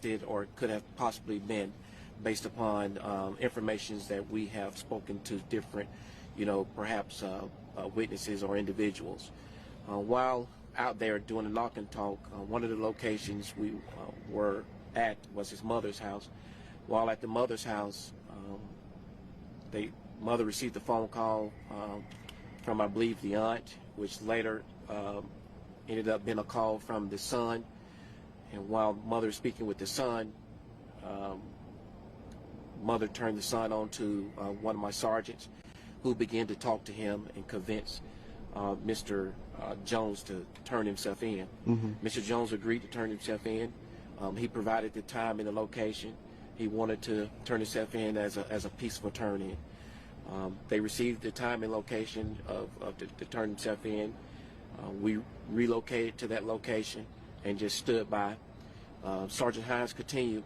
elicited or could have possibly been based upon information that we have spoken to different, perhaps witnesses or individuals. While out there doing the knock and talk, one of the locations we were at was his mother's house. While at the mother's house, mother received a phone call from, I believe, the aunt, which later ended up being a call from the son. And while mother was speaking with the son, mother turned the son on to one of my sergeants, who began to talk to him and convince Mr. Jones to turn himself in. Mr. Jones agreed to turn himself in. He provided the time and the location. He wanted to turn himself in as a peaceful turn-in. They received the time and location to turn himself in. We relocated to that location and just stood by. Sergeant Hines continued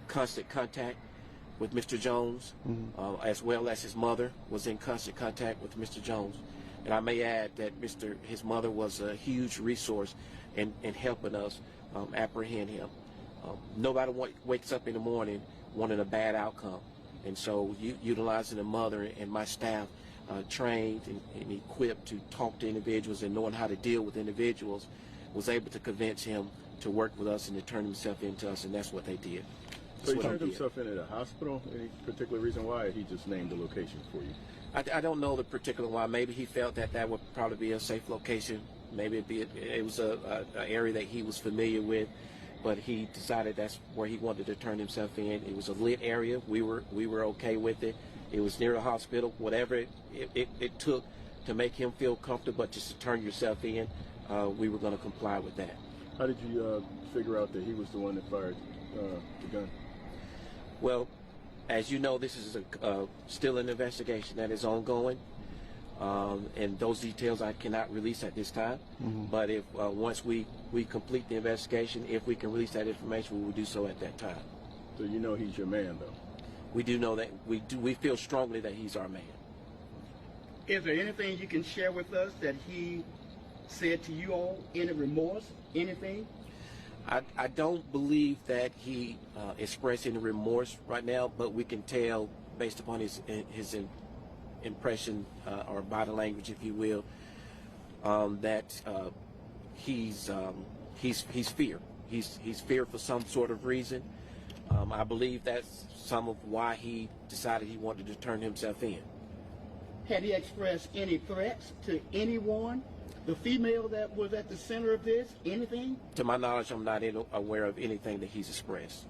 constant contact with Mr. Jones, as well as his mother was in constant contact with Mr. Jones. And I may add that his mother was a huge resource in helping us apprehend him. Nobody wakes up in the morning wanting a bad outcome. And so utilizing the mother and my staff trained and equipped to talk to individuals and knowing how to deal with individuals, was able to convince him to work with us and to turn himself into us, and that's what they did. So he turned himself in at a hospital? Any particular reason why, or he just named the location for you? I don't know the particular why. Maybe he felt that would probably be a safe location. Maybe it was an area that he was familiar with, but he decided that's where he wanted to turn himself in. It was a lit area. We were okay with it. It was near the hospital. Whatever it took to make him feel comfortable, but just to turn yourself in, we were going to comply with that. How did you figure out that he was the one that fired the gun? Well, as you know, this is still an investigation that is ongoing, and those details I cannot release at this time. But if once we complete the investigation, if we can release that information, we will do so at that time. So you know he's your man, though? We do know that. We feel strongly that he's our man. Is there anything you can share with us that he said to you all? Any remorse? Anything? I don't believe that he expressed any remorse right now, but we can tell based upon his impression or body language, if you will, that he's fear. He's feared for some sort of reason. I believe that's some of why he decided he wanted to turn himself in. Had he expressed any threats to anyone? The female that was at the center of this? Anything? To my knowledge, I'm not aware of anything that he's expressed.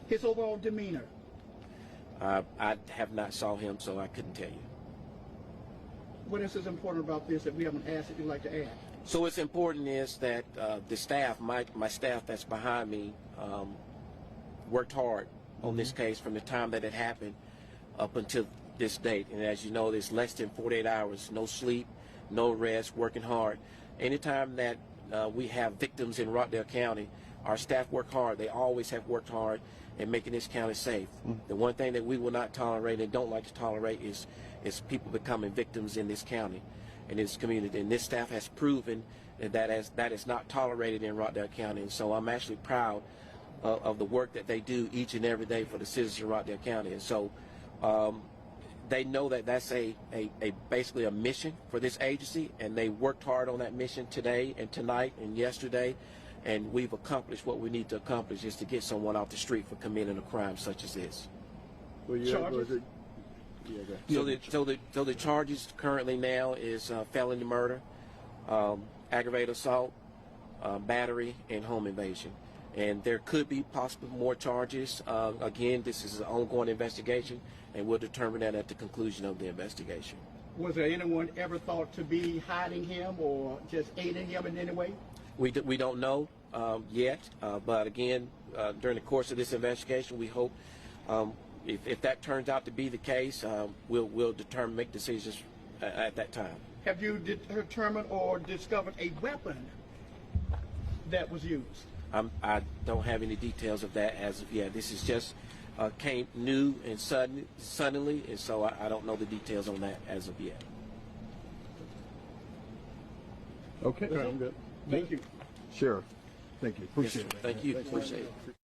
His overall demeanor? I have not saw him, so I couldn't tell you. What else is important about this that we haven't asked that you'd like to add? So what's important is that the staff, my staff that's behind me, worked hard on this case from the time that it happened up until this date. And as you know, there's less than 48 hours, no sleep, no rest, working hard. Anytime that we have victims in Rockdale County, our staff work hard. They always have worked hard in making this county safe. The one thing that we will not tolerate and don't like to tolerate is people becoming victims in this county and this community. And this staff has proven that is not tolerated in Rockdale County. And so I'm actually proud of the work that they do each and every day for the citizens of Rockdale County. And so they know that that's basically a mission for this agency, and they worked hard on that mission today and tonight and yesterday, and we've accomplished what we need to accomplish, is to get someone off the street for committing a crime such as this. Well, Charges? So the charges currently now is felony murder, aggravated assault, battery, and home invasion. And there could be possibly more charges. Again, this is an ongoing investigation, and we'll determine that at the conclusion of the investigation. Was there anyone ever thought to be hiding him or just aiding him in any way? We don't know yet, but again, during the course of this investigation, we hope if that turns out to be the case, we'll make decisions at that time. Have you determined or discovered a weapon that was used? I don't have any details of that as of yet. This is just came new and suddenly, and so I don't know the details on that as of yet. Okay, I'm good. Thank you. Sheriff. Thank you. Appreciate it. Thank you. Appreciate it.